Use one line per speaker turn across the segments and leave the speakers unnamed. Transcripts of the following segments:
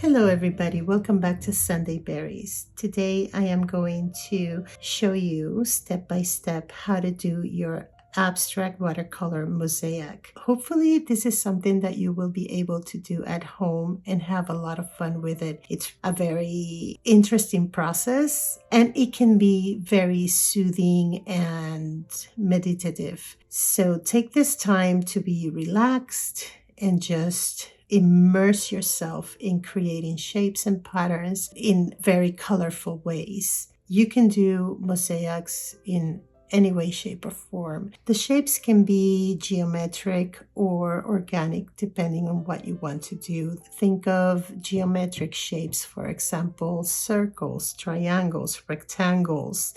Hello, everybody. Welcome back to Sundayberries. Today, I am going to show you step by step how to do your abstract watercolor mosaic. Hopefully, this is something that you will be able to do at home and have a lot of fun with it. It's a very interesting process and it can be very soothing and meditative. So, take this time to be relaxed and just immerse yourself in creating shapes and patterns in very colorful ways. You can do mosaics in any way, shape, or form. The shapes can be geometric or organic depending on what you want to do. Think of geometric shapes, for example, circles, triangles, rectangles,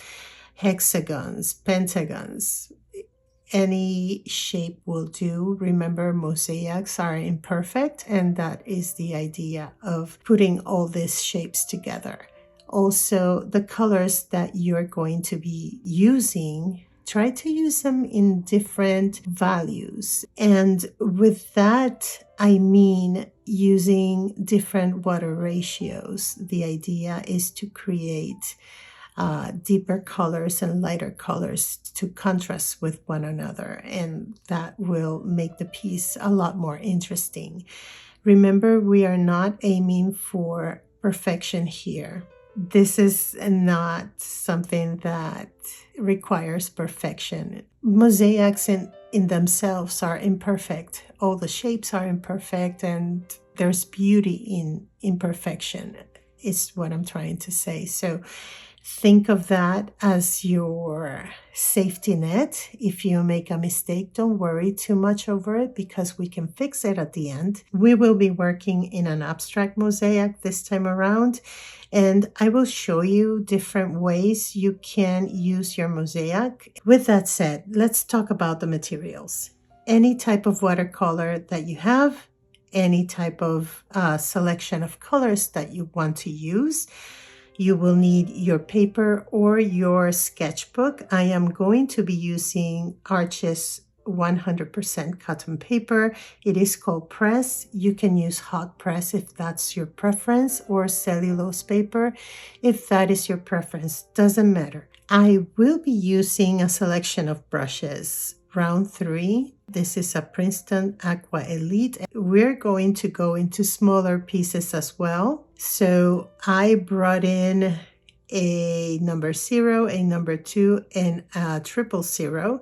hexagons, pentagons. Any shape will do. Remember, mosaics are imperfect, and that is the idea of putting all these shapes together. Also, the colors that you're going to be using, try to use them in different values. And with that, I mean using different water ratios. The idea is to create deeper colors and lighter colors to contrast with one another, and that will make the piece a lot more interesting. Remember, we are not aiming for perfection here. This is not something that requires perfection. Mosaics in themselves are imperfect. All the shapes are imperfect, and there's beauty in imperfection, is what I'm trying to say. So think of that as your safety net. If you make a mistake, don't worry too much over it because we can fix it at the end. We will be working in an abstract mosaic this time around, and I will show you different ways you can use your mosaic. With that said, let's talk about the materials. Any type of watercolor that you have, any type of selection of colors that you want to use. You will need your paper or your sketchbook. I am going to be using Arches 100% cotton paper. It is called press. You can use hot press if that's your preference, or cellulose paper if that is your preference. Doesn't matter. I will be using a selection of brushes. Round 3. This is a Princeton Aqua Elite. We're going to go into smaller pieces as well. So I brought in a number 0, a number 2, and a 000.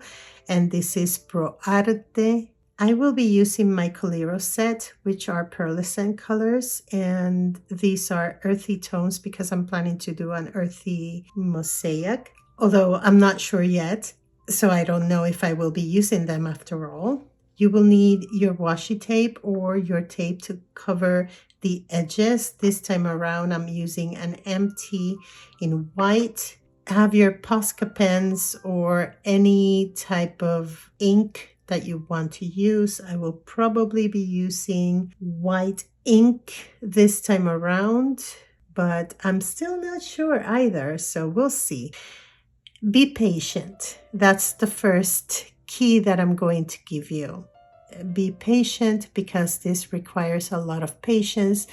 And this is Pro Arte. I will be using my Coliro set, which are pearlescent colors. And these are earthy tones because I'm planning to do an earthy mosaic, although I'm not sure yet. So I don't know if I will be using them after all. You will need your washi tape or your tape to cover the edges. This time around, I'm using an MT in white. Have your Posca pens or any type of ink that you want to use. I will probably be using white ink this time around, but I'm still not sure either, so we'll see. Be patient. That's the first key that I'm going to give you. Be patient because this requires a lot of patience.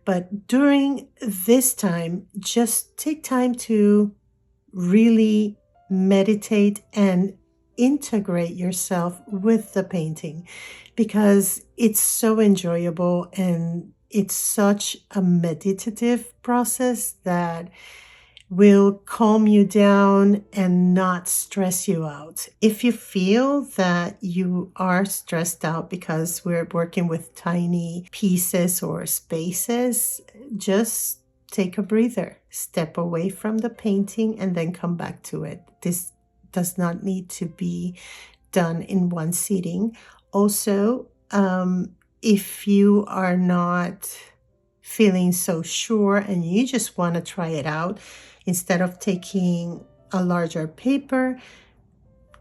But during this time, just take time to really meditate and integrate yourself with the painting because it's so enjoyable and it's such a meditative process that will calm you down and not stress you out. If you feel that you are stressed out because we're working with tiny pieces or spaces, just take a breather, step away from the painting, and then come back to it. This does not need to be done in one sitting. Also, if you are not feeling so sure and you just want to try it out, instead of taking a larger paper,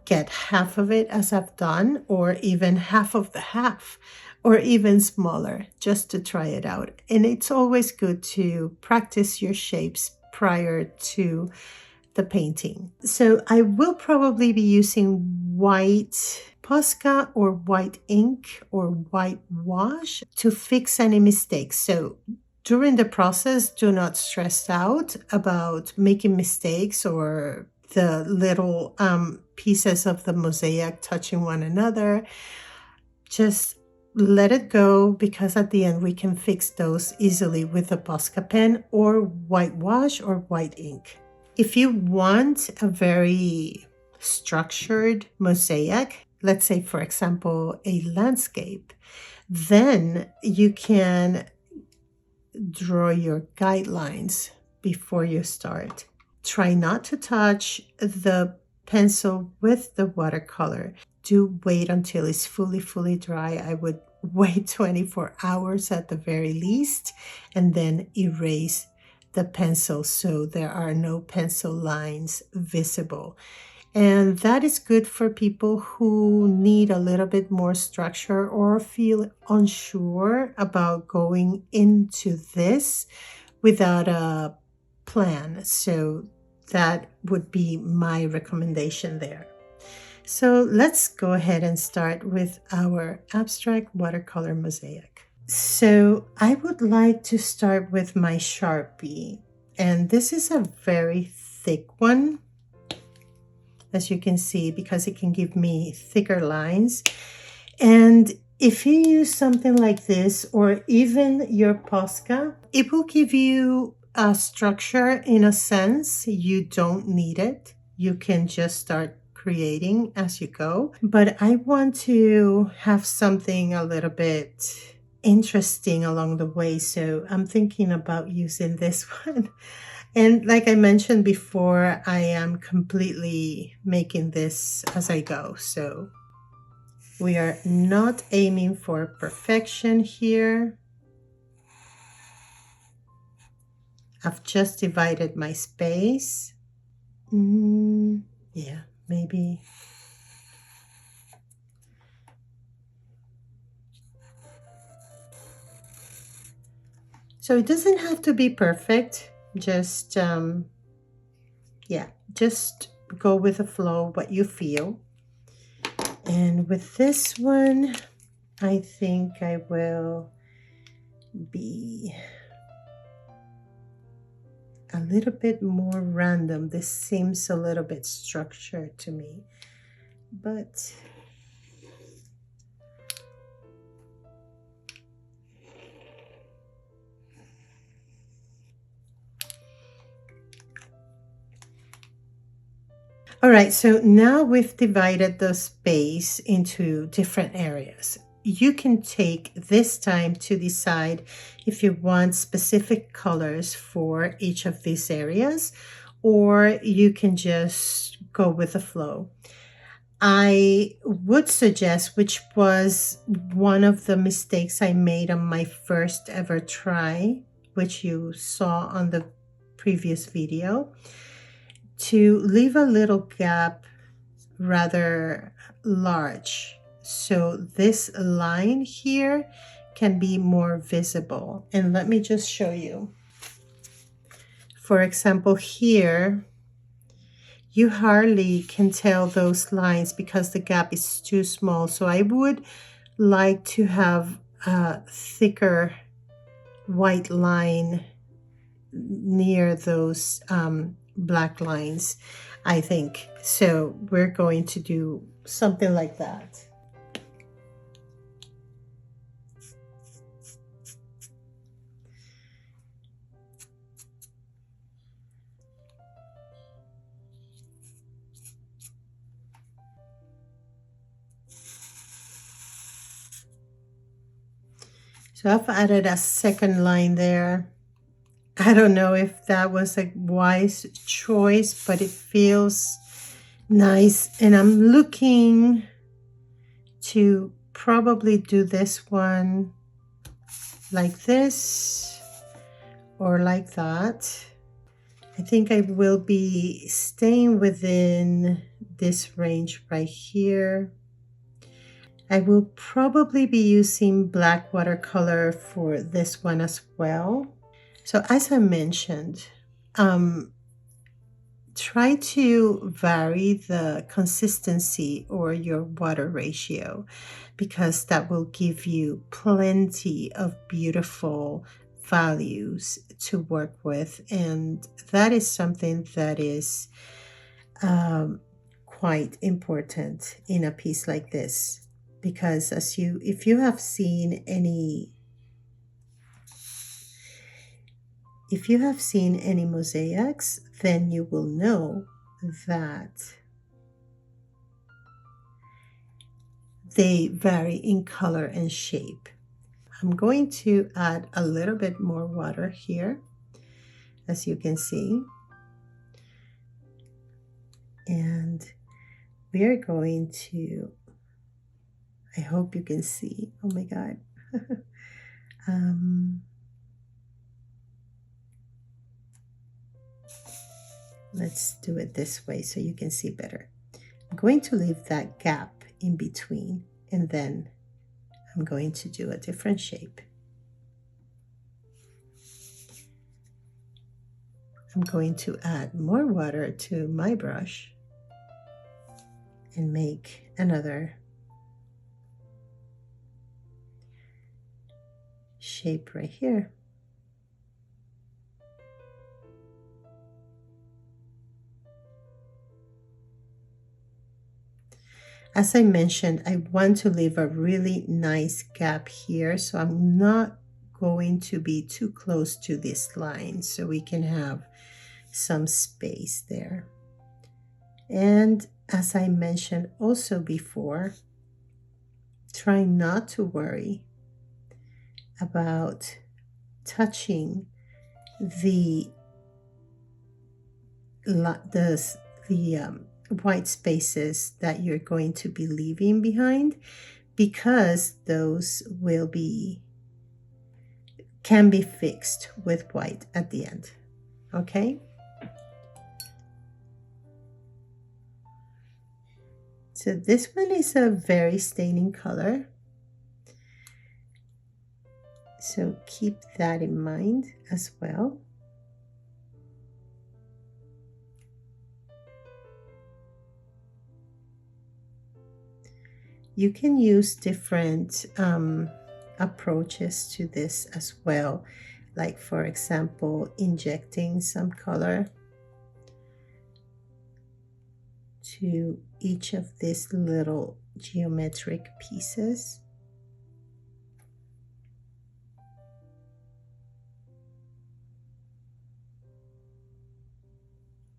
get half of it as I've done, or even half of the half, or even smaller, just to try it out. And it's always good to practice your shapes prior to the painting. So I will probably be using white Posca or white ink or white wash to fix any mistakes. So during the process, do not stress out about making mistakes or the little pieces of the mosaic touching one another. Just let it go, because at the end we can fix those easily with a Posca pen or whitewash or white ink. If you want a very structured mosaic, let's say for example a landscape, then you can draw your guidelines before you start. Try not to touch the pencil with the watercolor. Do wait until it's fully dry. I would wait 24 hours at the very least, and then erase the pencil so there are no pencil lines visible. And that is good for people who need a little bit more structure or feel unsure about going into this without a plan. So that would be my recommendation there. So let's go ahead and start with our abstract watercolor mosaic. So I would like to start with my Sharpie, and this is a very thick one, as you can see, because it can give me thicker lines. And if you use something like this, or even your Posca, it will give you a structure in a sense. You don't need it. You can just start creating as you go. But I want to have something a little bit interesting along the way, so I'm thinking about using this one. And like I mentioned before, I am completely making this as I go. So we are not aiming for perfection here. I've just divided my space. Yeah, maybe. So it doesn't have to be perfect. Just, yeah, just go with the flow, what you feel. And with this one, I think I will be a little bit more random. This seems a little bit structured to me, but all right, so now we've divided the space into different areas. You can take this time to decide if you want specific colors for each of these areas, or you can just go with the flow. I would suggest, which was one of the mistakes I made on my first ever try, which you saw on the previous video, to leave a little gap rather large, so this line here can be more visible. And let me just show you. For example, here you hardly can tell those lines because the gap is too small. So I would like to have a thicker white line near those black lines, I think. So we're going to do something like that. So I've added a second line there. I don't know if that was a wise choice, but it feels nice. And I'm looking to probably do this one like this or like that. I think I will be staying within this range right here. I will probably be using black watercolor for this one as well. So as I mentioned, try to vary the consistency or your water ratio, because that will give you plenty of beautiful, values to work with, and that is something that is um, quite important in a piece like this, because if you have seen any mosaics, then you will know that they vary in color and shape. I'm going to add a little bit more water here, as you can see. And we are going to, I hope you can see, oh my God. Let's do it this way so you can see better. I'm going to leave that gap in between, and then I'm going to do a different shape. I'm going to add more water to my brush and make another shape right here. As I mentioned, I want to leave a really nice gap here, so I'm not going to be too close to this line, so we can have some space there. And as I mentioned also before, try not to worry about touching the white spaces that you're going to be leaving behind, because those can be fixed with white at the end. Okay, so this one is a very staining color, so keep that in mind as well. You can use different approaches to this as well, like for example injecting some color to each of these little geometric pieces.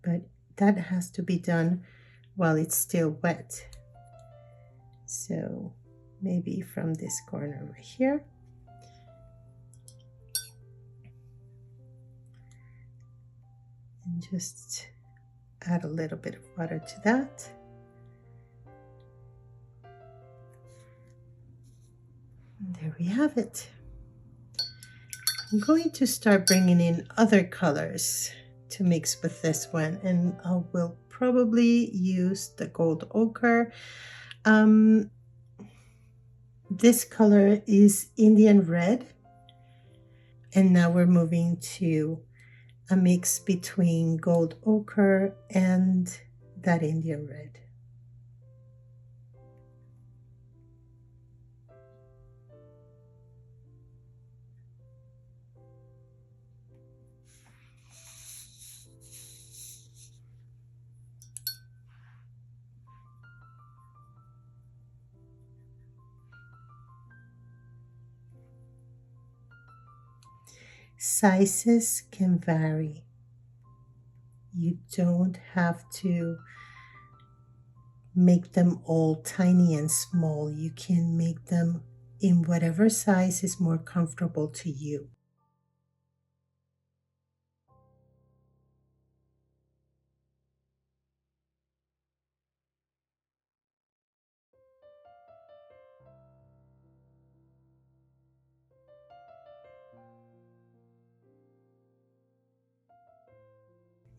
But that has to be done while it's still wet. So maybe from this corner right here. And just add a little bit of water to that. And there we have it. I'm going to start bringing in other colors to mix with this one, and I will probably use the gold ochre. This color is Indian red, and now we're moving to a mix between gold ochre and that Indian red. Sizes can vary. You don't have to make them all tiny and small. You can make them in whatever size is more comfortable to you.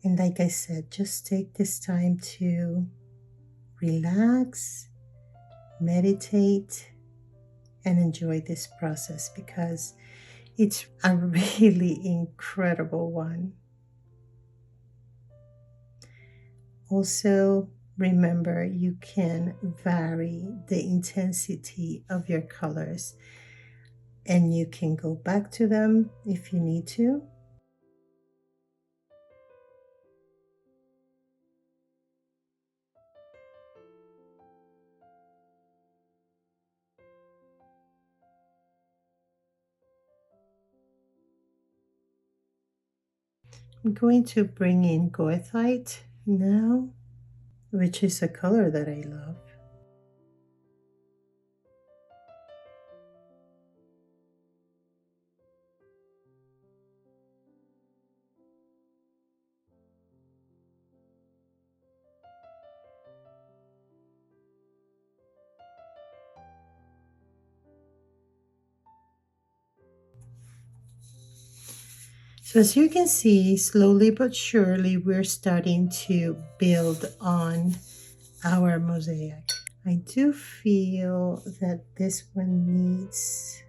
And like I said, just take this time to relax, meditate, and enjoy this process, because it's a really incredible one. Also, remember you can vary the intensity of your colors. and you can go back to them if you need to. I'm going to bring in goethite now, which is a color that I love. So as you can see, slowly but surely, we're starting to build on our mosaic. I do feel that this one needs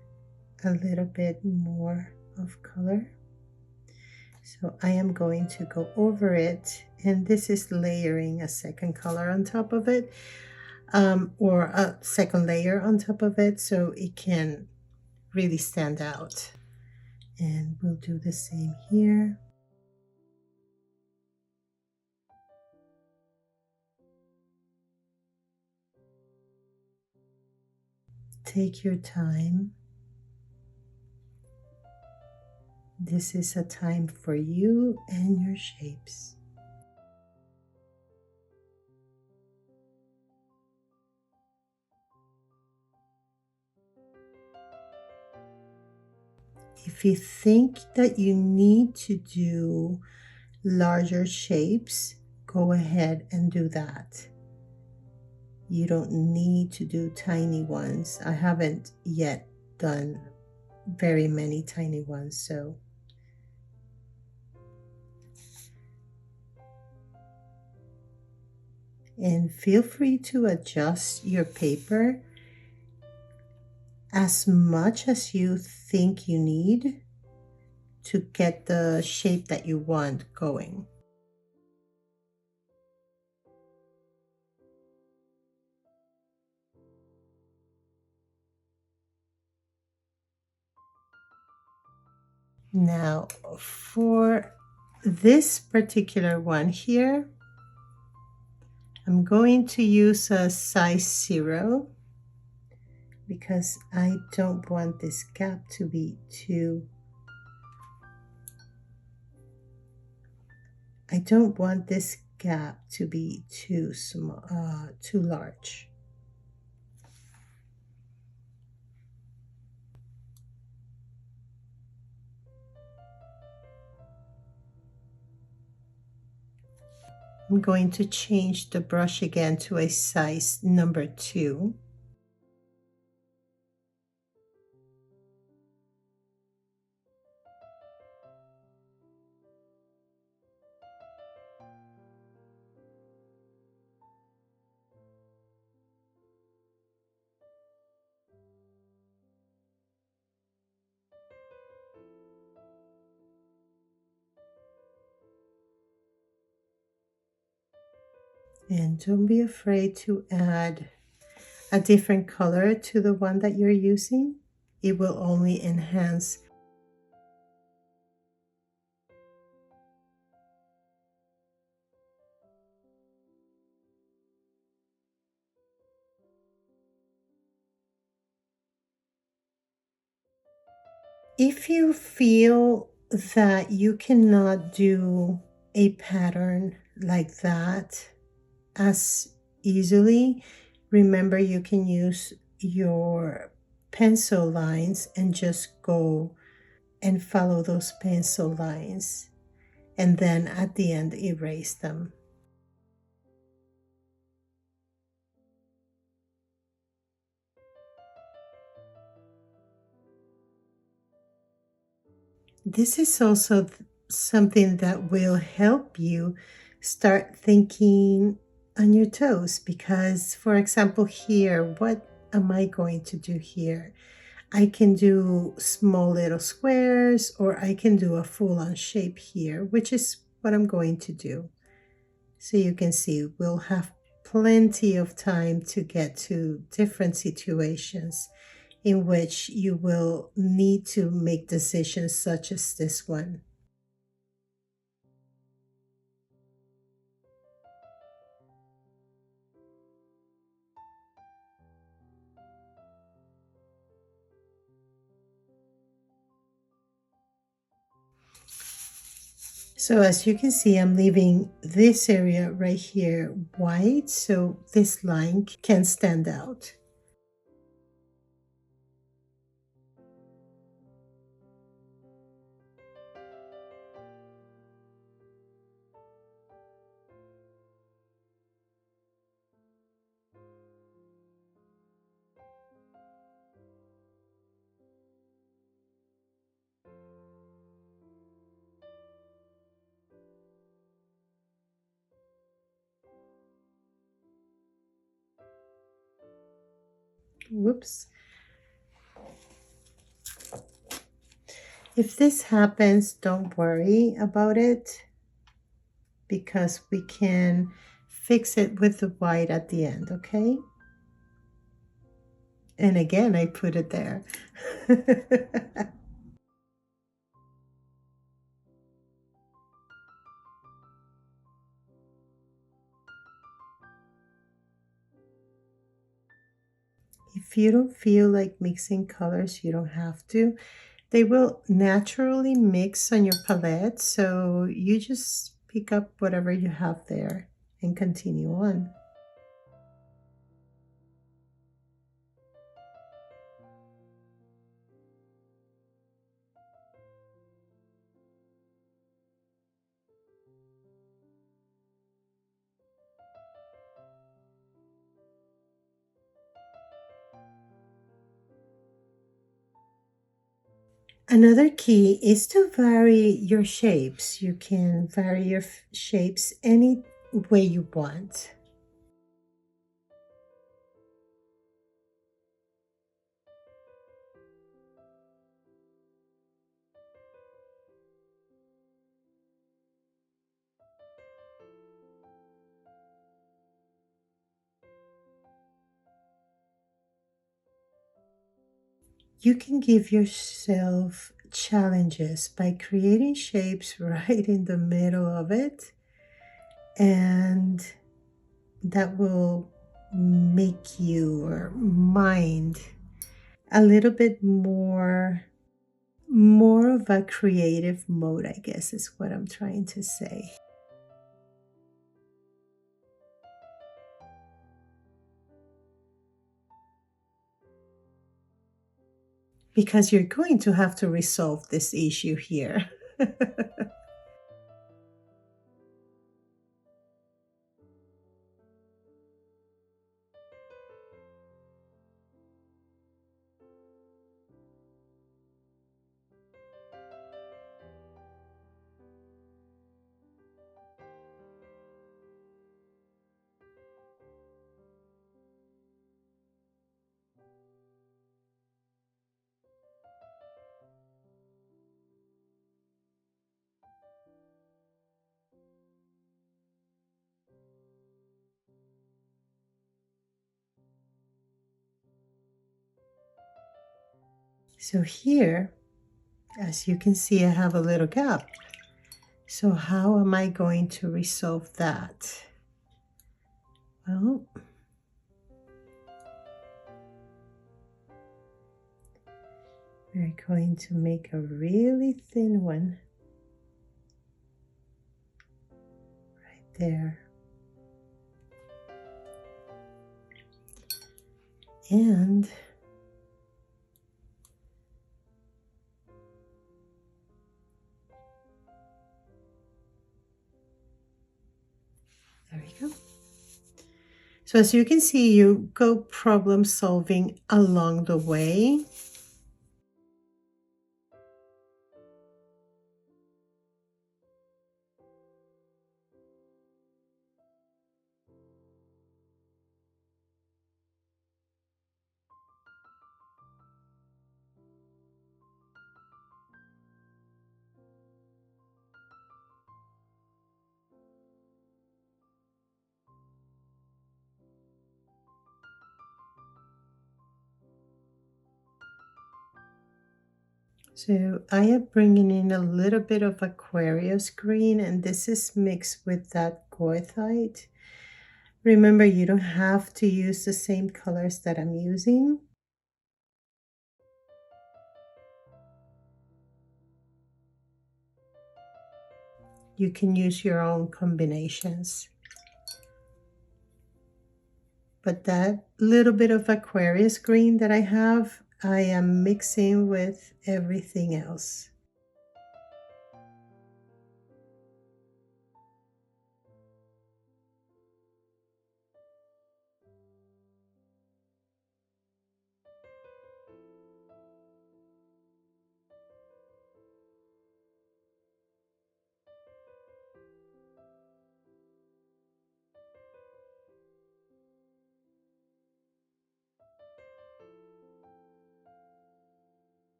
a little bit more of color. So I am going to go over it, and this is layering a second color on top of it, or a second layer on top of it, so it can really stand out. And we'll do the same here. Take your time. This is a time for you and your shapes. If you think that you need to do larger shapes, go ahead and do that. You don't need to do tiny ones. I haven't yet done very many tiny ones, so and feel free to adjust your paper as much as you think you need to get the shape that you want going. Now for this particular one here, I'm going to use a size 0 because I don't want this gap to be too small, too large. I'm going to change the brush again to a size number 2. And don't be afraid to add a different color to the one that you're using. It will only enhance. If you feel that you cannot do a pattern like that as easily, remember you can use your pencil lines and just go and follow those pencil lines, and then at the end erase them. This is also something that will help you start thinking on your toes, because for example here, what am I going to do here? I can do small little squares, or I can do a full-on shape here, which is what I'm going to do. So you can see we'll have plenty of time to get to different situations in which you will need to make decisions such as this one. So as you can see, I'm leaving this area right here white so this line can stand out. Whoops. If this happens, don't worry about it because we can fix it with the white at the end, okay? And again, I put it there. If you don't feel like mixing colors, you don't have to. They will naturally mix on your palette, so you just pick up whatever you have there and continue on. Another key is to vary your shapes. You can vary your shapes any way you want. You can give yourself challenges by creating shapes right in the middle of it, and that will make your mind a little bit more of a creative mode, I guess is what I'm trying to say. Because you're going to have to resolve this issue here. So here, as you can see, I have a little gap. So how am I going to resolve that? Well, we're going to make a really thin one right there. And there we go. So as you can see, you go problem solving along the way. So I am bringing in a little bit of Aquarius green, and this is mixed with that goethite. Remember, you don't have to use the same colors that I'm using. You can use your own combinations. But that little bit of Aquarius green that I have, I am mixing with everything else.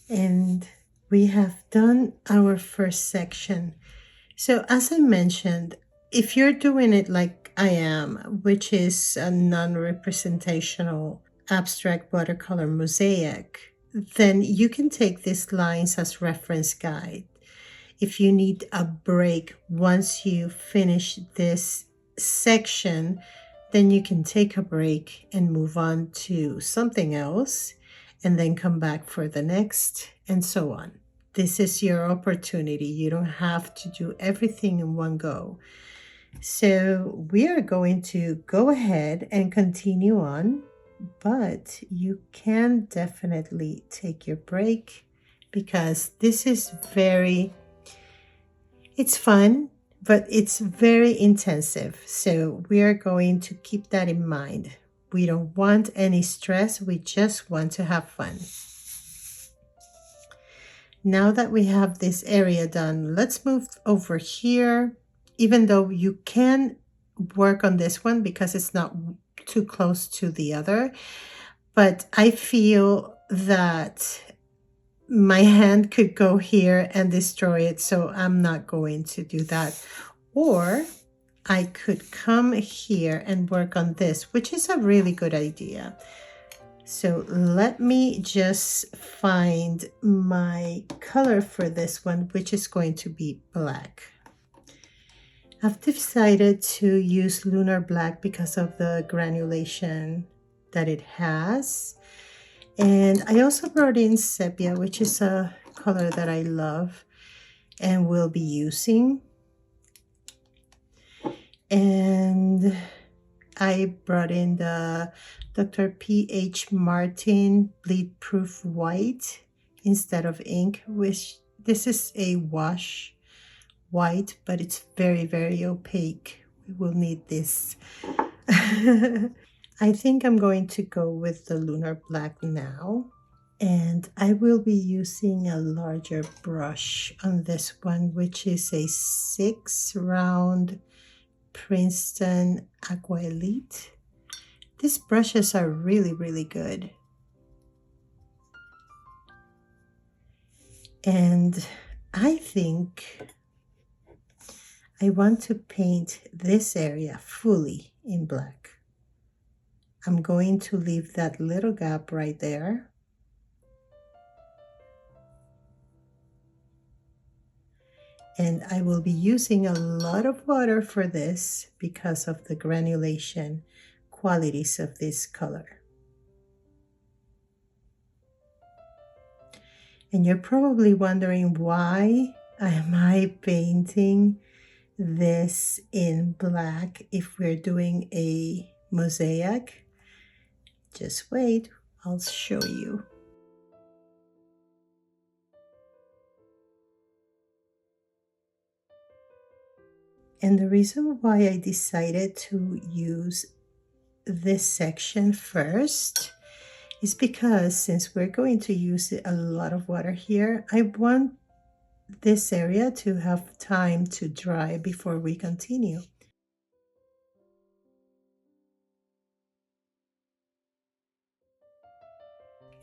And we have done our first section. So as I mentioned, if you're doing it like I am, which is a non-representational abstract watercolor mosaic, then you can take these lines as reference guide. If you need a break once you finish this section, then you can take a break and move on to something else and then come back for the next, and so on. This is your opportunity. You don't have to do everything in one go. So we are going to go ahead and continue on, but you can definitely take your break because this is it's fun, but it's very intensive. So we are going to keep that in mind. We don't want any stress. We just want to have fun. Now that we have this area done, let's move over here. Even though you can work on this one because it's not too close to the other, but I feel that my hand could go here and destroy it, so I'm not going to do that. Or I could come here and work on this, which is a really good idea. So let me just find my color for this one, which is going to be black. I've decided to use lunar black because of the granulation that it has. And I also brought in sepia, which is a color that I love and will be using. And I brought in the Dr. P.H. Martin bleed proof white instead of ink, which this is a wash white, but it's very, very opaque. We will need this. I think I'm going to go with the lunar black now. And I will be using a larger brush on this one, which is a 6 round Princeton Aqua Elite. These brushes are really, really good. And I think I want to paint this area fully in black. I'm going to leave that little gap right there. And I will be using a lot of water for this because of the granulation qualities of this color. And you're probably wondering, why am I painting this in black if we're doing a mosaic? Just wait, I'll show you. And the reason why I decided to use this section first is because since we're going to use a lot of water here, I want this area to have time to dry before we continue.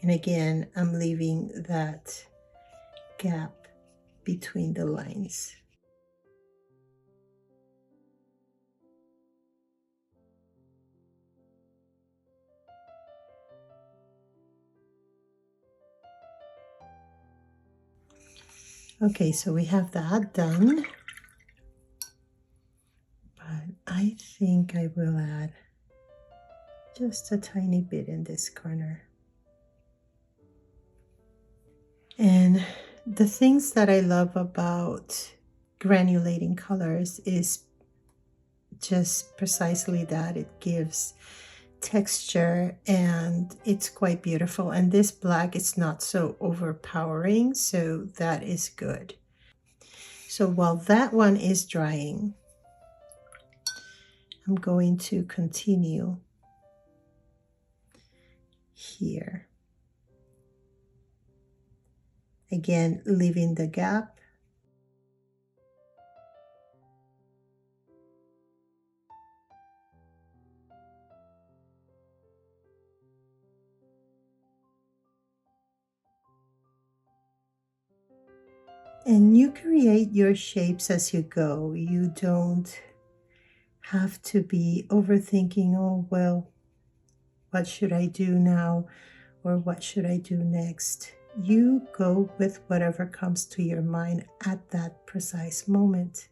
And again, I'm leaving that gap between the lines. Okay, so we have that done. But I think I will add just a tiny bit in this corner. And the things that I love about granulating colors is just precisely that. It gives texture and it's quite beautiful. And this black is not so overpowering, so that is good. So while that one is drying, I'm going to continue here. Again, leaving the gap. And you create your shapes as you go. You don't have to be overthinking, oh, well, what should I do now? Or what should I do next? You go with whatever comes to your mind at that precise moment.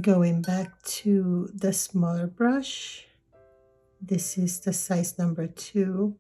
Going back to the smaller brush, this is the size number 2.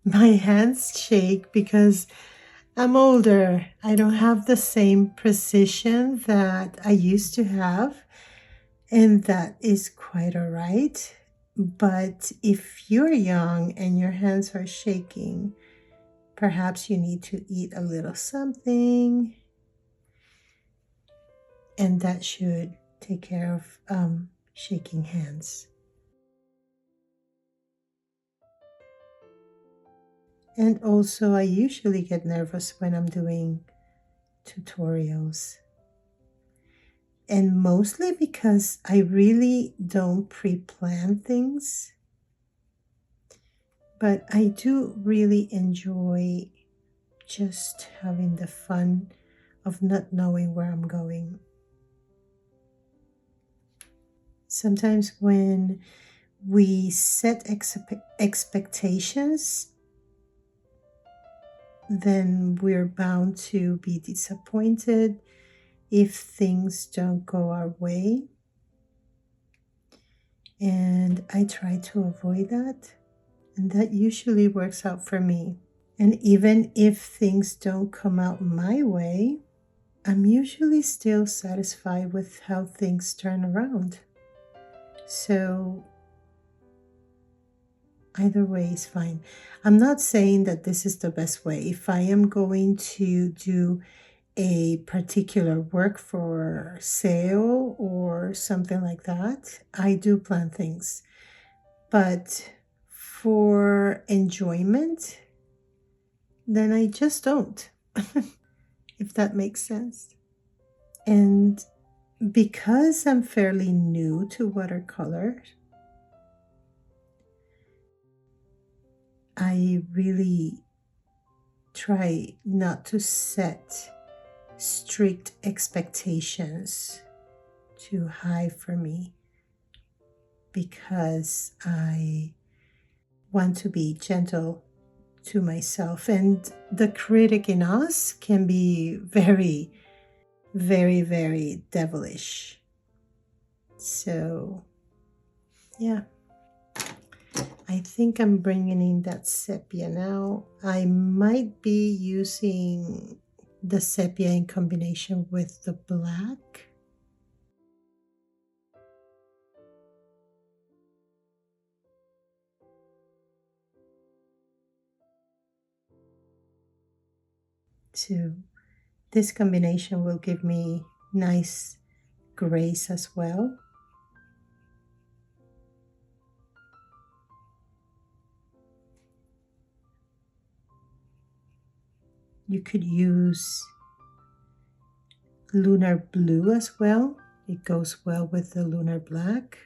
My hands shake because I'm older. I don't have the same precision that I used to have, and that is quite all right. But if you're young and your hands are shaking, perhaps you need to eat a little something, and that should take care of shaking hands. And also, I usually get nervous when I'm doing tutorials. And mostly because I really don't pre-plan things. But I do really enjoy just having the fun of not knowing where I'm going. Sometimes when we set expectations, then we're bound to be disappointed if things don't go our way. And I try to avoid that. And that usually works out for me. And even if things don't come out my way, I'm usually still satisfied with how things turn around. So either way is fine. I'm not saying that this is the best way. If I am going to do a particular work for sale or something like that, I do plan things. But for enjoyment, then I just don't, if that makes sense. And because I'm fairly new to watercolor, I really try not to set strict expectations too high for me, because I want to be gentle to myself. And the critic in us can be very, very, very devilish. So, yeah. I think I'm bringing in that sepia now. I might be using the sepia in combination with the black. Too. This combination will give me nice grays as well. You could use lunar blue as well. It goes well with the lunar black.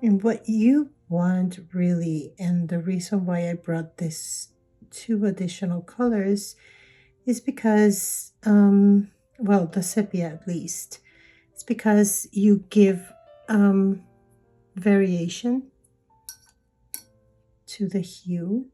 And what you want really, and the reason why I brought this two additional colors is because, well, the sepia at least, it's because you give variation to the hue.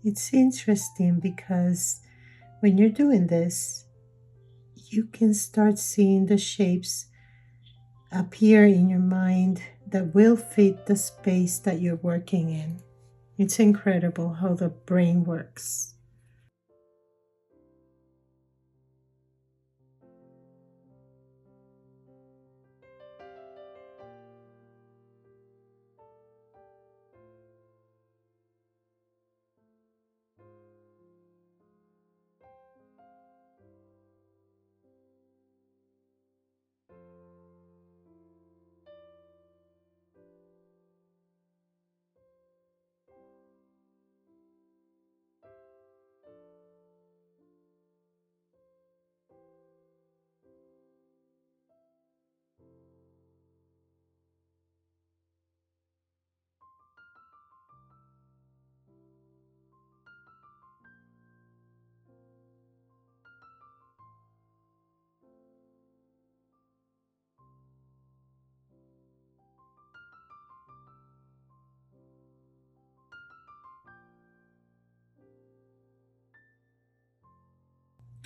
It's interesting because when you're doing this, you can start seeing the shapes appear in your mind that will fit the space that you're working in. It's incredible how the brain works.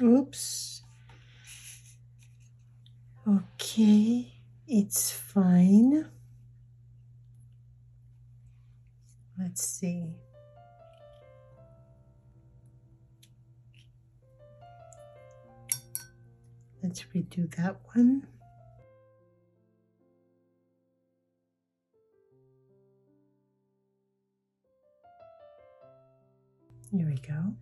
Oops. Okay, it's fine. Let's see. Let's redo that one. Here we go.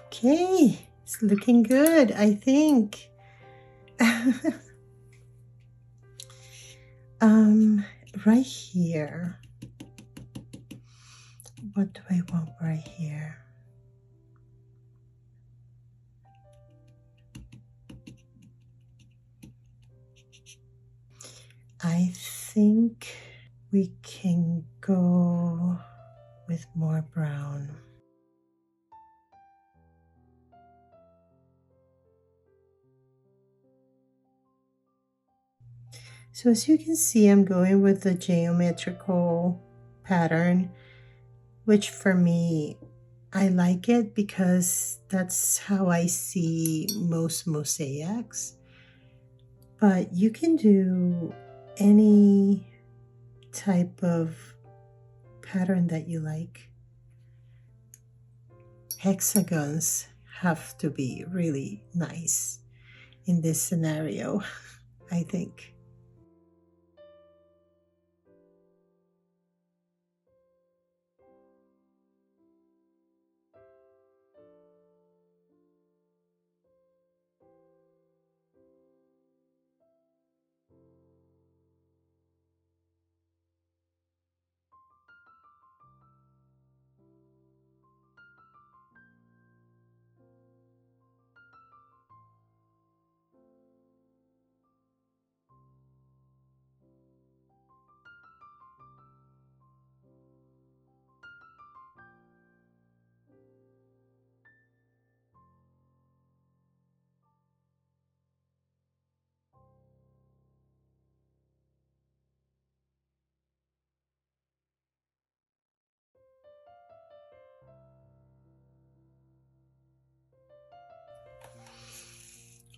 Okay, it's looking good, I think. Right here. What do I want right here? I think we can go with more brown. So as you can see, I'm going with the geometrical pattern, which for me, I like it because that's how I see most mosaics. But you can do any type of pattern that you like. Hexagons have to be really nice in this scenario, I think.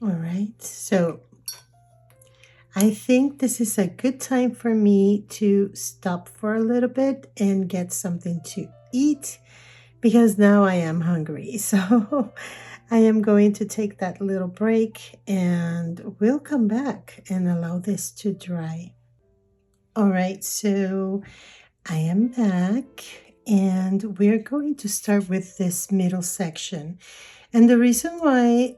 All right, so I think this is a good time for me to stop for a little bit and get something to eat because now I am hungry. So I am going to take that little break and we'll come back and allow this to dry. All right, so I am back and we're going to start with this middle section. And the reason why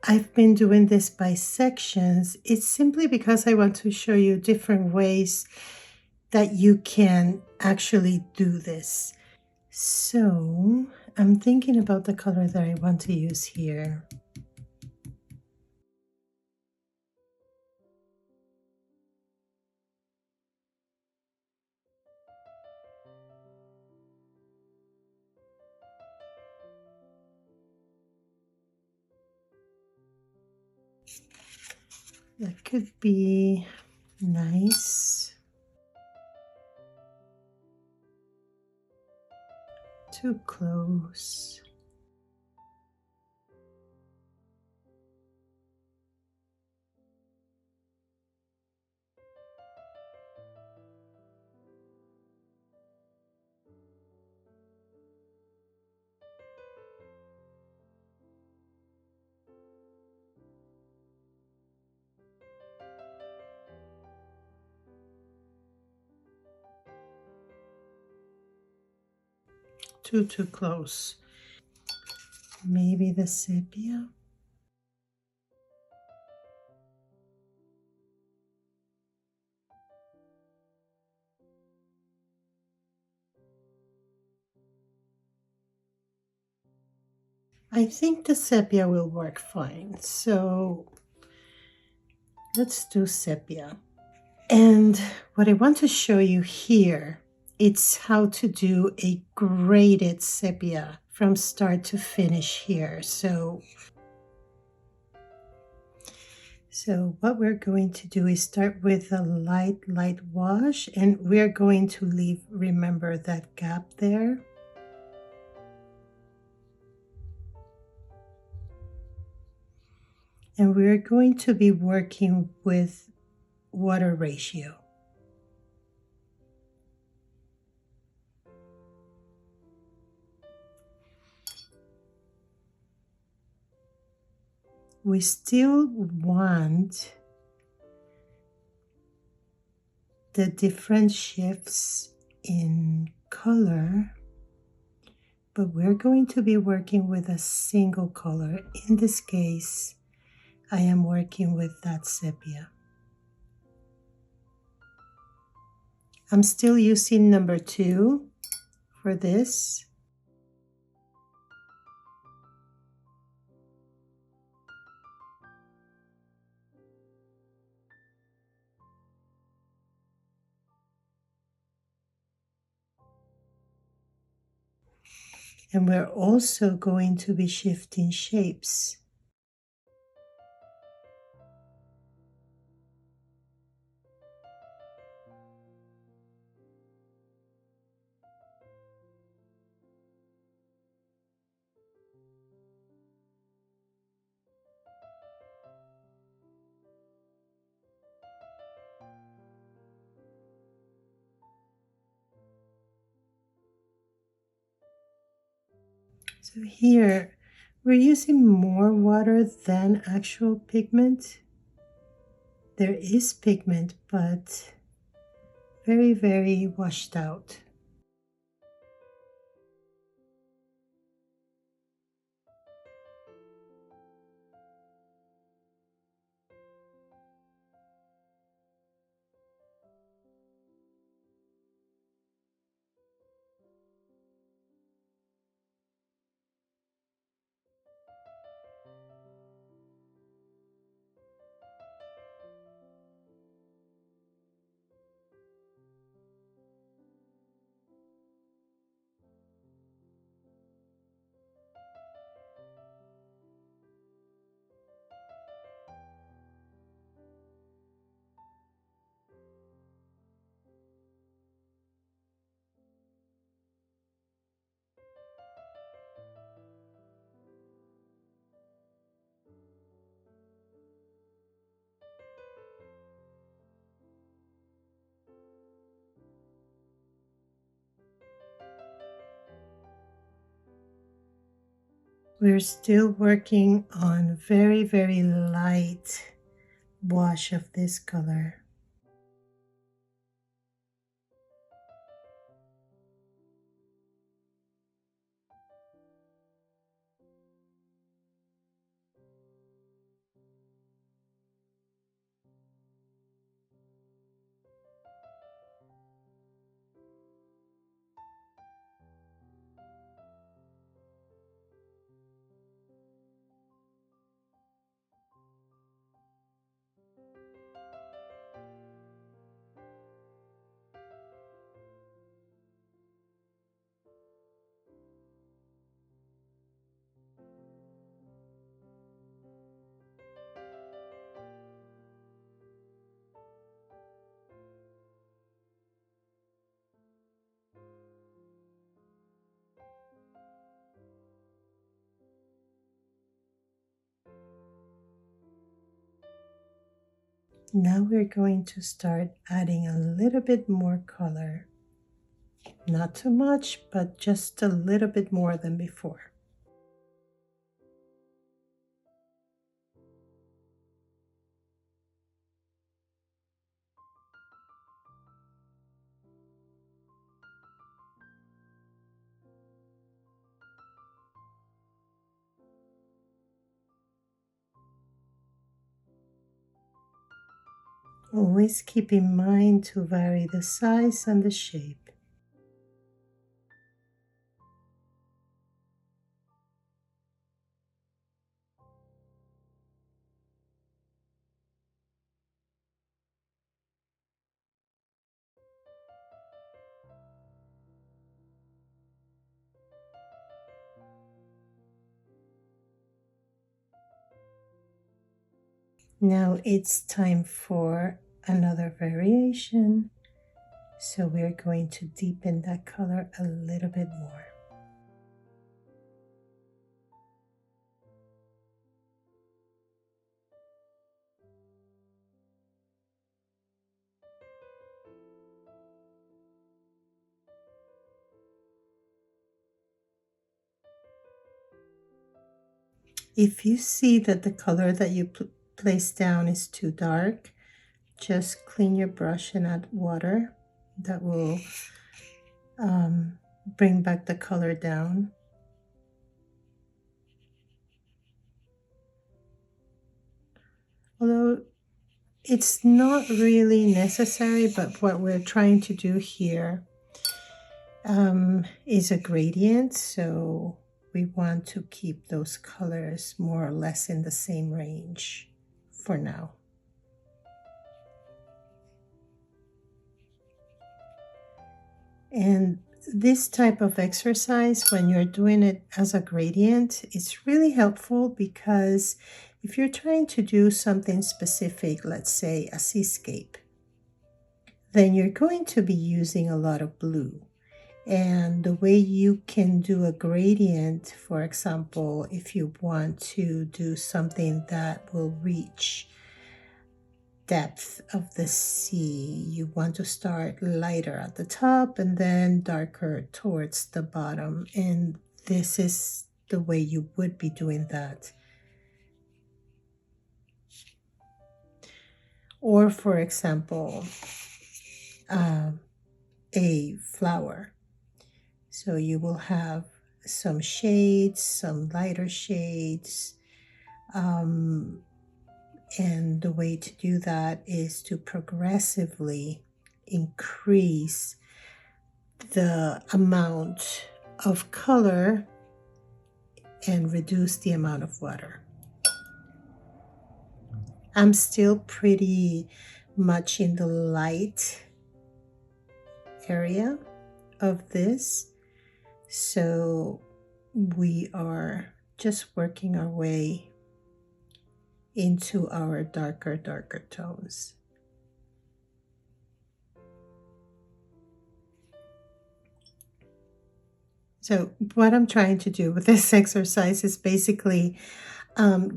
I've been doing this by sections is simply because I want to show you different ways that you can actually do this. So I'm thinking about the color that I want to use here. That could be nice. Too close. Too close. Maybe the sepia. I think the sepia will work fine. So let's do sepia. And what I want to show you here, it's how to do a graded sepia from start to finish here. So what we're going to do is start with a light wash, and we're going to leave, remember that gap there. And we're going to be working with water ratio. We still want the different shifts in color, but we're going to be working with a single color. In this case, I am working with that sepia. I'm still using number 2 for this. And we're also going to be shifting shapes. So here, we're using more water than actual pigment. There is pigment, but very, very washed out. We're still working on very, very light wash of this color. Now we're going to start adding a little bit more color. Not too much, but just a little bit more than before. Always keep in mind to vary the size and the shape. Now it's time for another variation. So we're going to deepen that color a little bit more. If you see that the color that you place down is too dark, just clean your brush and add water. That will bring back the color down. Although it's not really necessary, but what we're trying to do here is a gradient, so we want to keep those colors more or less in the same range for now. And this type of exercise, when you're doing it as a gradient, it's really helpful because if you're trying to do something specific, let's say a seascape, then you're going to be using a lot of blue. And the way you can do a gradient, for example, if you want to do something that will reach depth of the sea, you want to start lighter at the top and then darker towards the bottom. And this is the way you would be doing that. Or, for example, a flower. So you will have some shades, some lighter shades. And the way to do that is to progressively increase the amount of color and reduce the amount of water. I'm still pretty much in the light area of this, so we are just working our way into our darker tones. So what I'm trying to do with this exercise is basically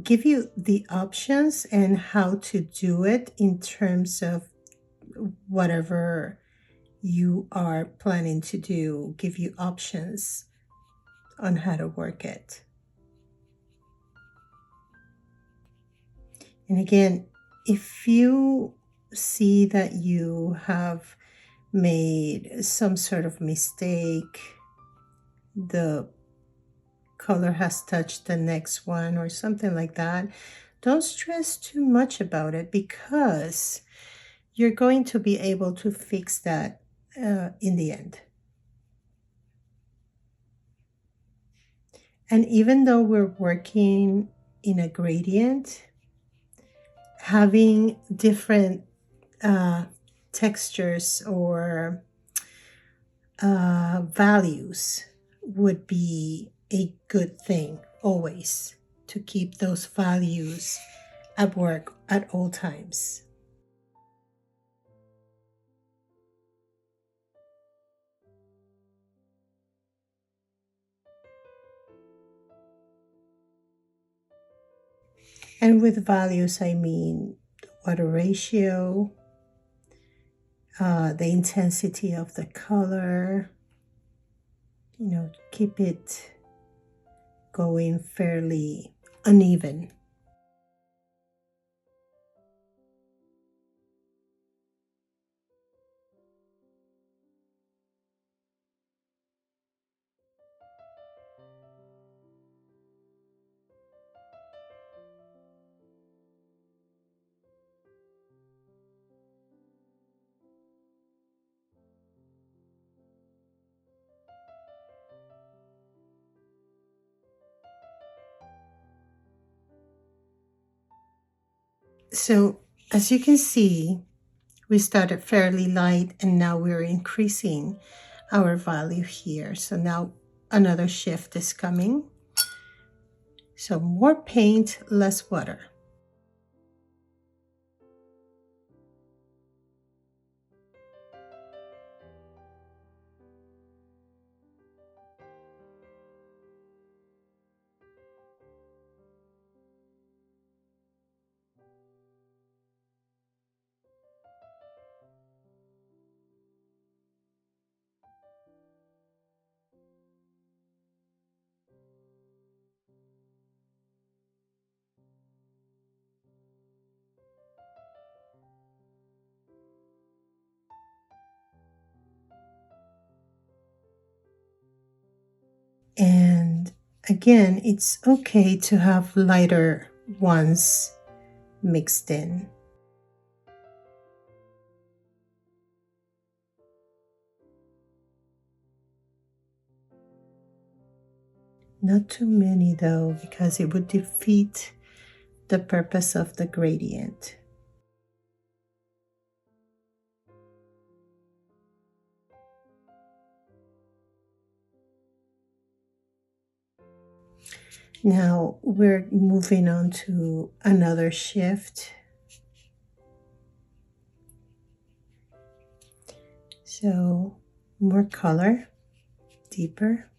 give you the options and how to do it in terms of whatever you are planning to do, give you options on how to work it. And again, if you see that you have made some sort of mistake, the color has touched the next one or something like that, don't stress too much about it because you're going to be able to fix that in the end. And even though we're working in a gradient, having different textures or values would be a good thing always, to keep those values at work at all times. And with values, I mean the water ratio, the intensity of the color, keep it going fairly uneven. So as you can see, we started fairly light and now we're increasing our value here. So now another shift is coming. So more paint, less water. And again, it's okay to have lighter ones mixed in. Not too many though, because it would defeat the purpose of the gradient. Now we're moving on to another shift. So more color, deeper.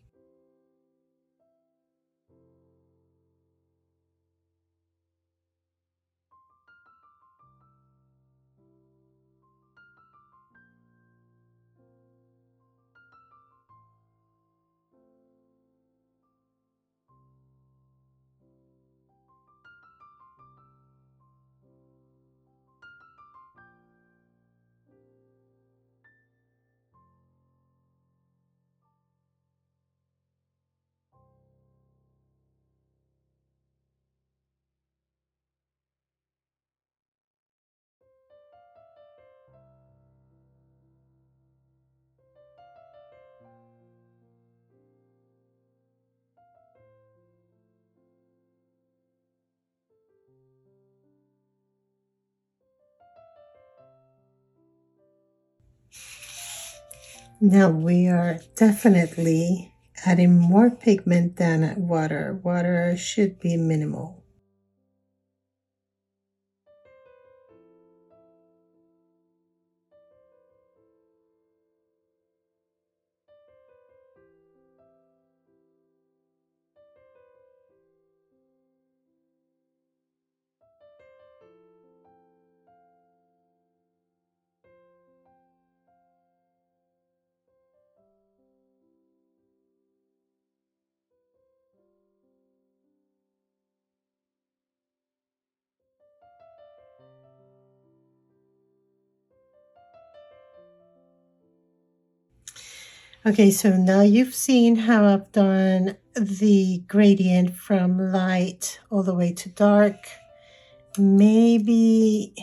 Now we are definitely adding more pigment than water. Water should be minimal. Okay, so now you've seen how I've done the gradient from light all the way to dark. Maybe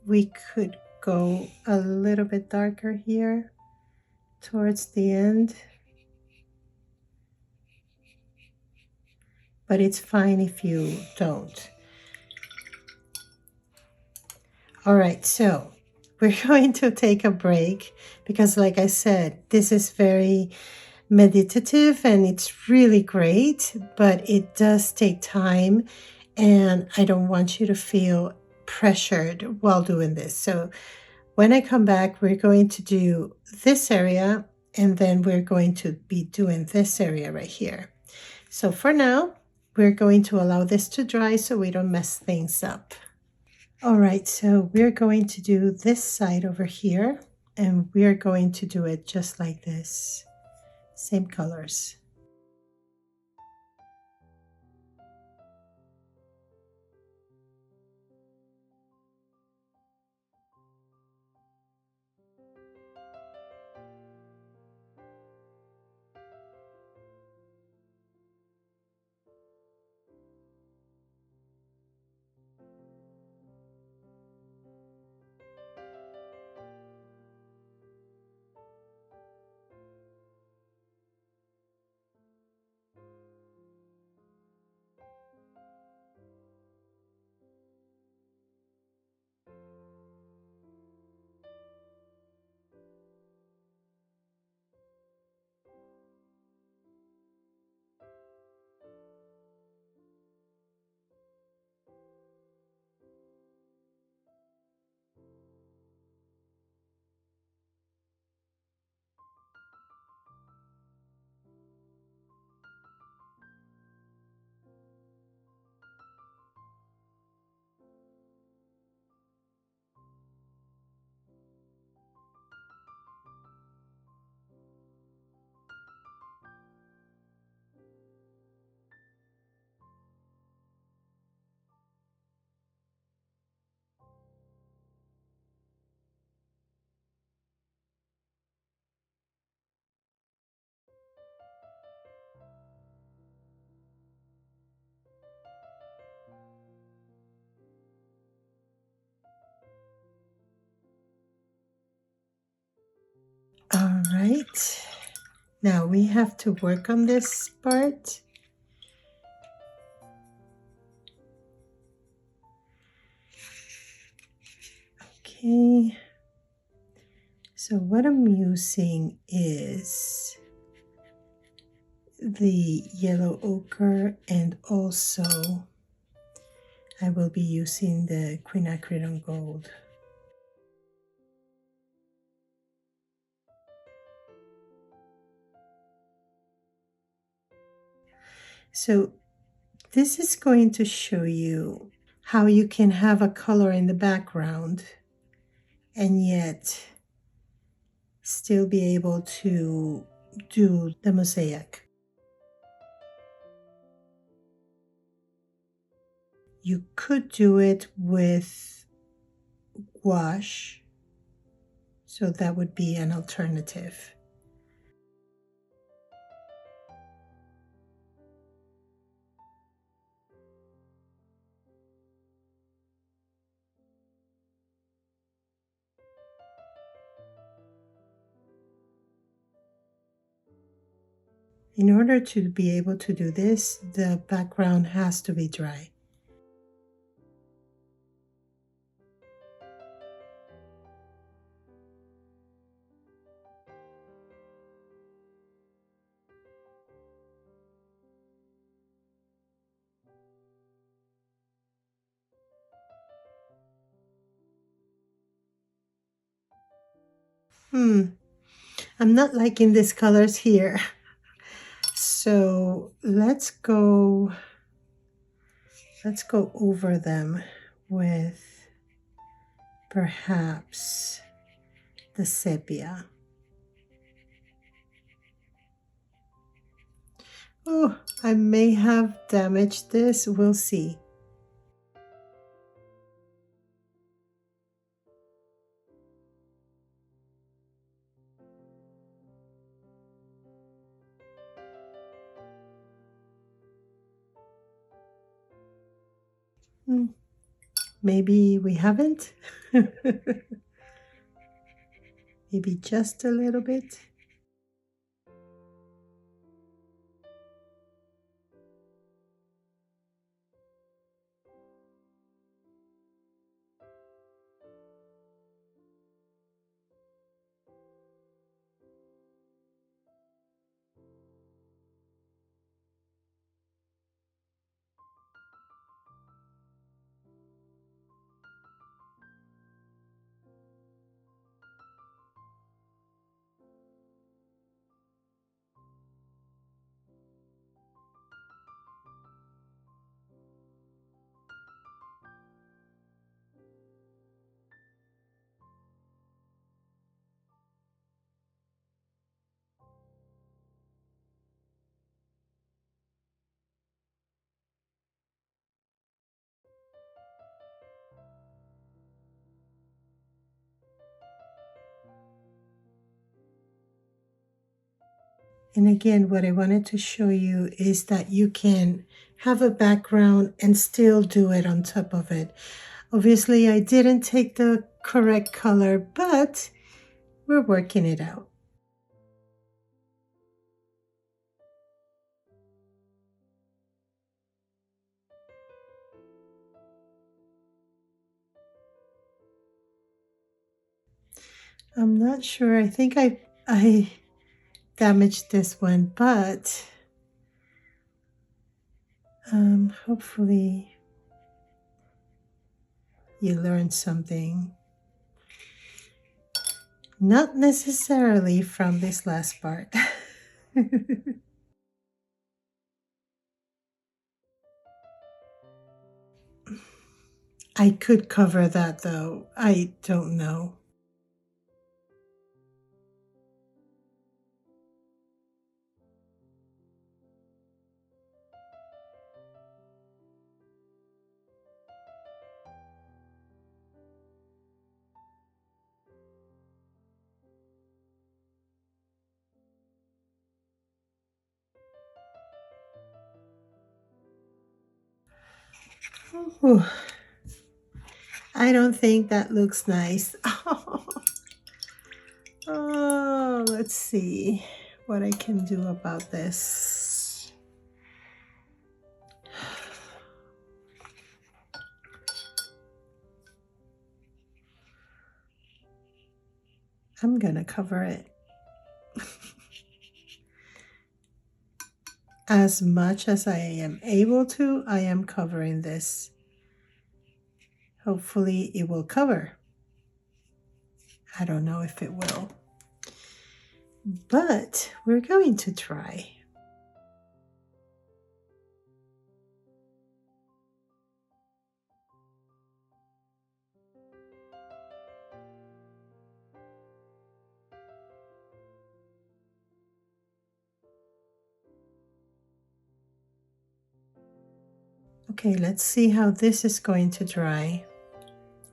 we could go a little bit darker here towards the end. But it's fine if you don't. All right, so we're going to take a break because, like I said, this is very meditative and it's really great, but it does take time and I don't want you to feel pressured while doing this. So when I come back, we're going to do this area and then we're going to be doing this area right here. So for now, we're going to allow this to dry so we don't mess things up. All right, so we're going to do this side over here and we're going to do it just like this. Same colors. right, now we have to work on this part. Okay, so what I'm using is the yellow ochre, and also I will be using the quinacridone gold. So this is going to show you how you can have a color in the background and yet still be able to do the mosaic. You could do it with gouache, so that would be an alternative. In order to be able to do this, the background has to be dry. I'm not liking these colors here. So let's go over them with perhaps the sepia. Oh, I may have damaged this. We'll see. Maybe we haven't. Maybe just a little bit. And again, what I wanted to show you is that you can have a background and still do it on top of it. Obviously, I didn't take the correct color, but we're working it out. I'm not sure. I think I damaged this one, but hopefully you learned something. Not necessarily from this last part. I could cover that though. I don't know. Ooh, I don't think that looks nice. Oh, Let's see what I can do about this. I'm gonna cover it. As much as I am able to, I am covering this. Hopefully it will cover. I don't know if it will, but we're going to try. Okay, let's see how this is going to dry.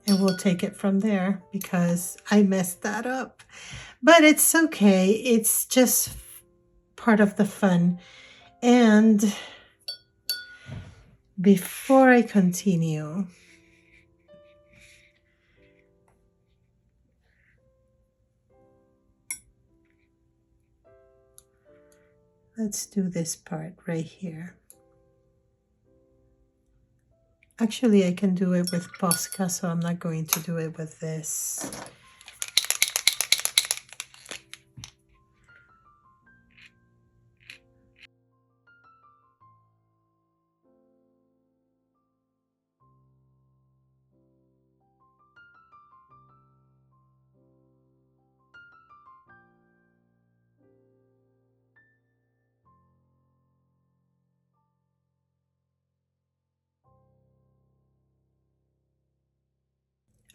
And we'll take it from there because I messed that up. But it's okay. It's just part of the fun. And before I continue, let's do this part right here. Actually, I can do it with Posca, so I'm not going to do it with this.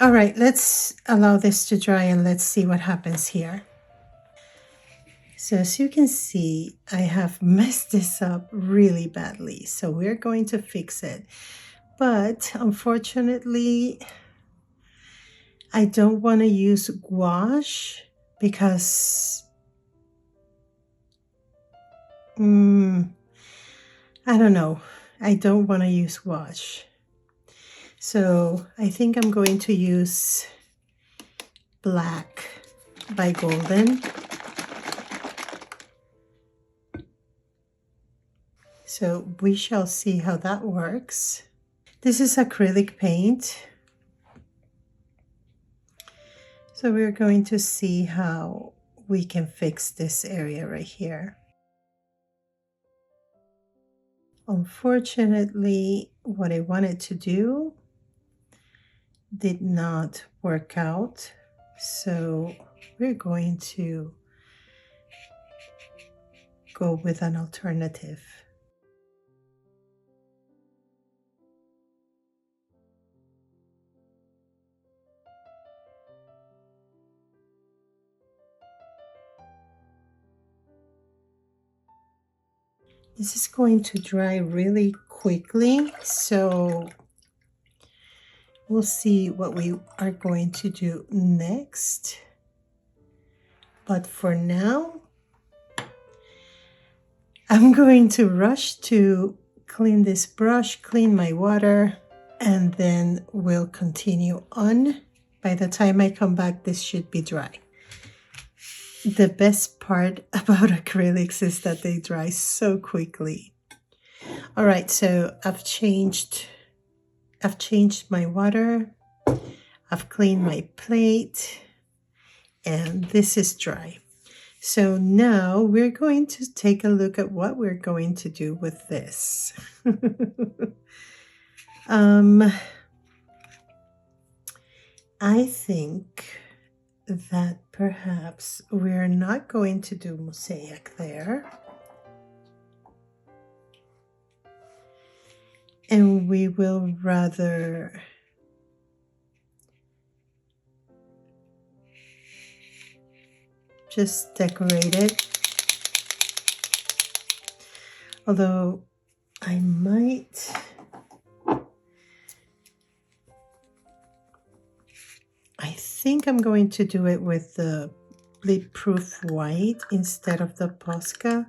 All right, let's allow this to dry and let's see what happens here. So as you can see, I have messed this up really badly. So we're going to fix it. But unfortunately, I don't want to use gouache because I don't know. I don't want to use gouache. So I think I'm going to use Black by Golden. So we shall see how that works. This is acrylic paint. So we're going to see how we can fix this area right here. Unfortunately, what I wanted to do did not work out. So we're going to go with an alternative. This is going to dry really quickly, so we'll see what we are going to do next. But for now, I'm going to rush to clean this brush, clean my water, and then we'll continue on. By the time I come back, this should be dry. The best part about acrylics is that they dry so quickly. All right, so I've changed my water. I've cleaned my plate, and this is dry. So now we're going to take a look at what we're going to do with this. I think that perhaps we're not going to do mosaic there. And we will rather just decorate it. Although I think I'm going to do it with the bleed-proof white instead of the Posca.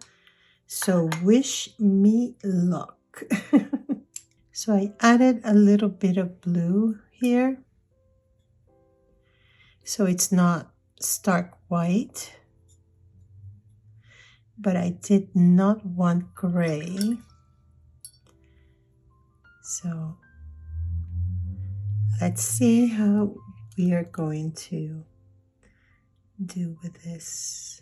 So wish me luck. So I added a little bit of blue here. So it's not stark white. but I did not want gray. So let's see how we are going to do with this.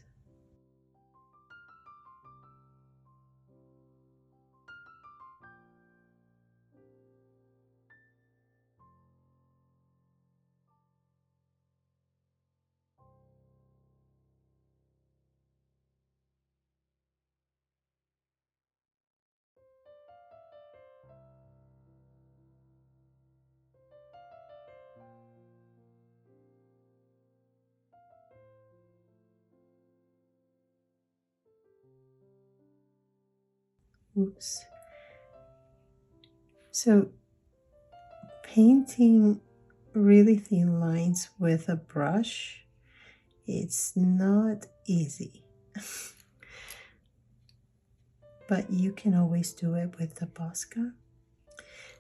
Oops. So painting really thin lines with a brush, it's not easy. But you can always do it with the Posca.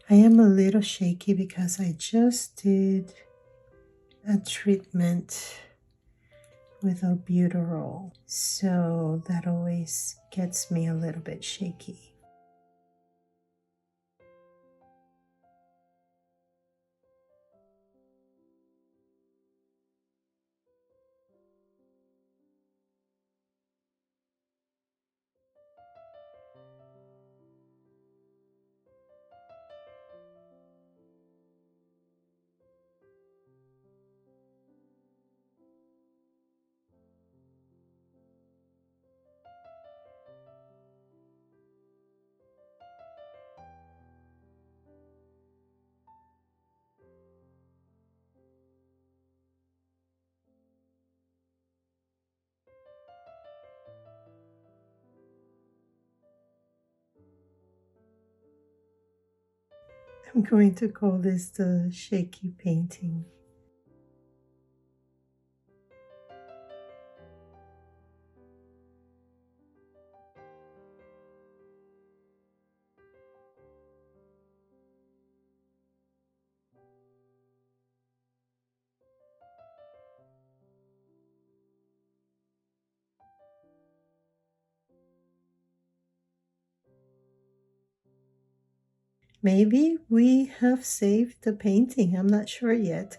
I am a little shaky because I just did a treatment with albuterol, so that always gets me a little bit shaky. I'm going to call this the shaky painting. Maybe we have saved the painting. I'm not sure yet.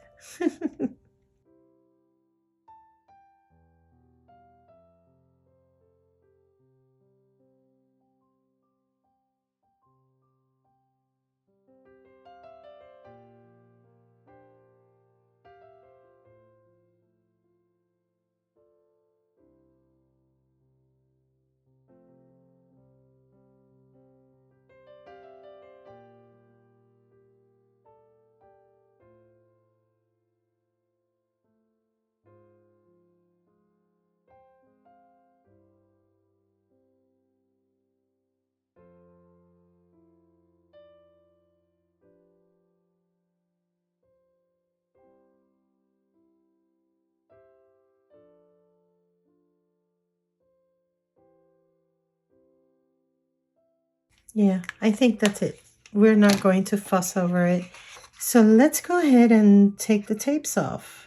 Yeah, I think that's it. We're not going to fuss over it. So let's go ahead and take the tapes off.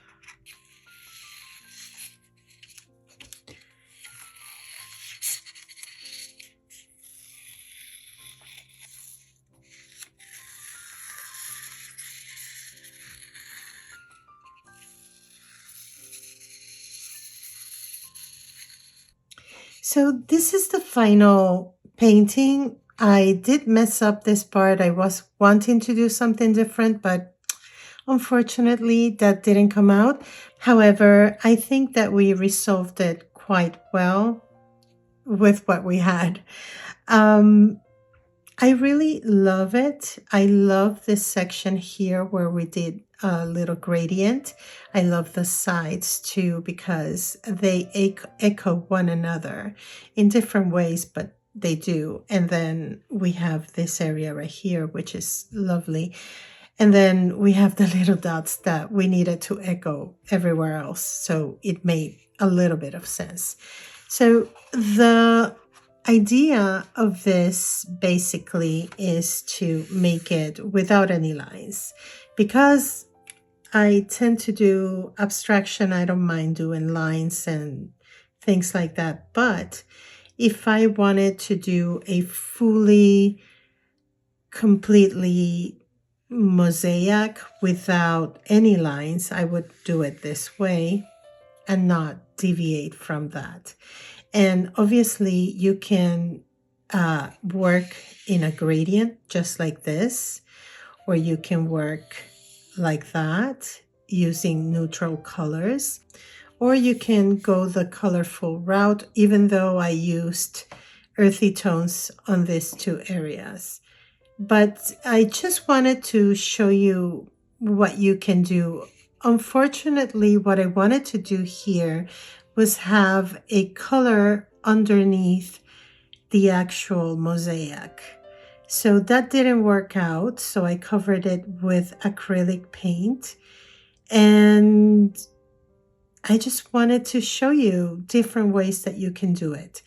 So this is the final painting. I did mess up this part. I was wanting to do something different, but unfortunately that didn't come out. However, I think that we resolved it quite well with what we had. I really love it. I love this section here where we did a little gradient. I love the sides too because they echo one another in different ways, but they do. And then we have this area right here, which is lovely. And then we have the little dots that we needed to echo everywhere else. So it made a little bit of sense. So the idea of this basically is to make it without any lines. Because I tend to do abstraction, I don't mind doing lines and things like that. But If I wanted to do a fully, completely mosaic without any lines, I would do it this way and not deviate from that. And obviously you can work in a gradient just like this, or you can work like that using neutral colors, or you can go the colorful route, even though I used earthy tones on these two areas. But I just wanted to show you what you can do. Unfortunately, what I wanted to do here was have a color underneath the actual mosaic. So that didn't work out. So I covered it with acrylic paint. And I just wanted to show you different ways that you can do it.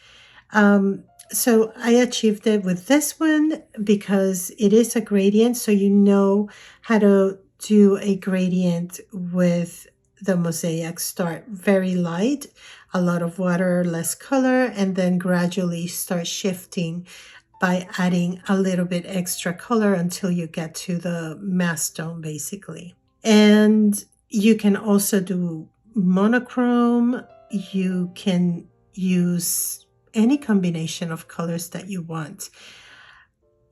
So I achieved it with this one because it is a gradient. So you know how to do a gradient with the mosaic. Start very light, a lot of water, less color, and then gradually start shifting by adding a little bit extra color until you get to the mass tone, basically. And you can also do monochrome. You can use any combination of colors that you want.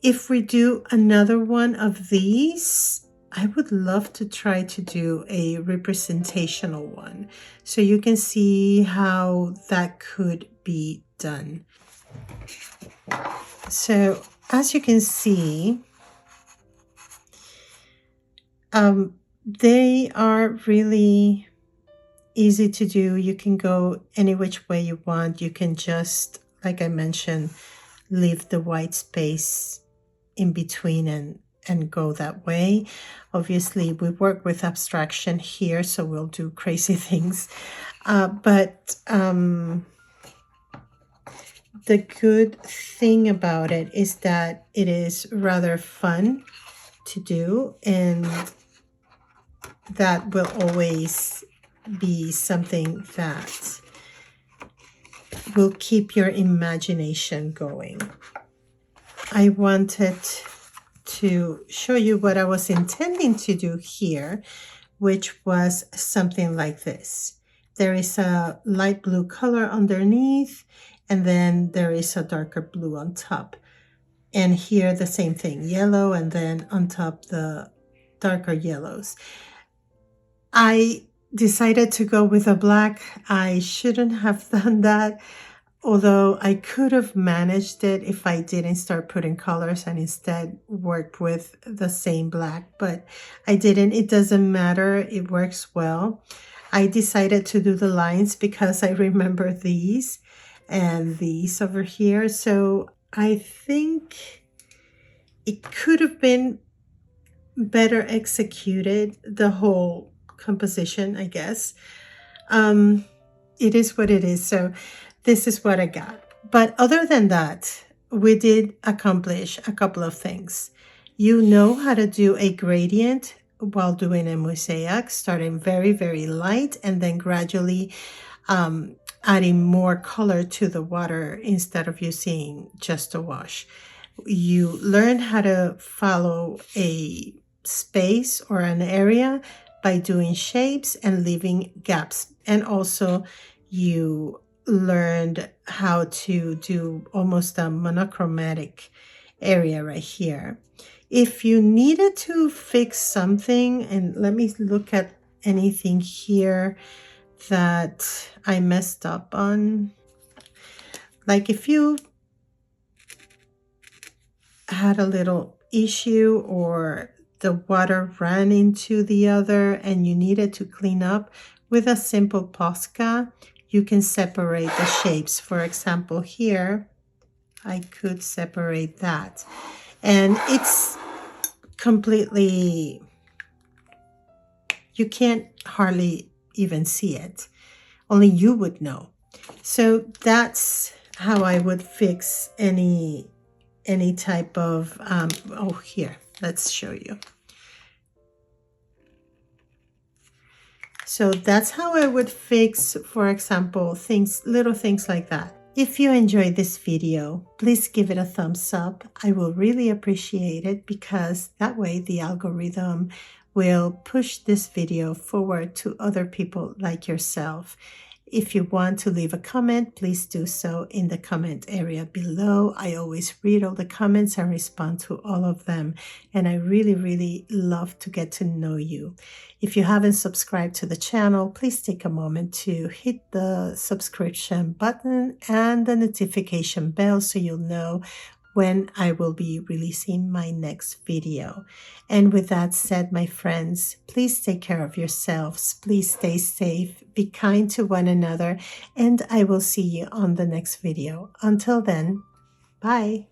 If we do another one of these, I would love to try to do a representational one so you can see how that could be done. So as you can see, they are really easy to do. You can go any which way you want. You can just, like I mentioned, leave the white space in between and go that way. Obviously, we work with abstraction here, so we'll do crazy things. But the good thing about it is that it is rather fun to do, and that will always be something that will keep your imagination going. I wanted to show you what I was intending to do here, which was something like this. There is a light blue color underneath, and then there is a darker blue on top. And here the same thing, yellow, and then on top the darker yellows. I decided to go with a black. I shouldn't have done that, although I could have managed it if I didn't start putting colors and instead worked with the same black, but I didn't. It doesn't matter. It works well. I decided to do the lines because I remember these and these over here. So I think it could have been better executed, the whole composition, I guess. It is what it is. So this is what I got. But other than that, we did accomplish a couple of things. You know how to do a gradient while doing a mosaic, starting very, very light and then gradually adding more color to the water instead of using just a wash. You learn how to follow a space or an area by doing shapes and leaving gaps. And also you learned how to do almost a monochromatic area right here. If you needed to fix something, and let me look at anything here that I messed up on. Like if you had a little issue or the water ran into the other and you needed to clean up, with a simple Posca, you can separate the shapes. For example, here, I could separate that. And it's completely, you can't hardly even see it. Only you would know. So that's how I would fix any type of, oh, here, let's show you. So that's how I would fix, for example, little things like that. If you enjoyed this video, please give it a thumbs up. I will really appreciate it because that way the algorithm will push this video forward to other people like yourself. If you want to leave a comment, please do so in the comment area below. I always read all the comments and respond to all of them, and I really love to get to know you. If you haven't subscribed to the channel, please take a moment to hit the subscription button and the notification bell so you'll know when I will be releasing my next video. And with that said, my friends, please take care of yourselves. Please stay safe, be kind to one another, and I will see you on the next video. Until then, bye.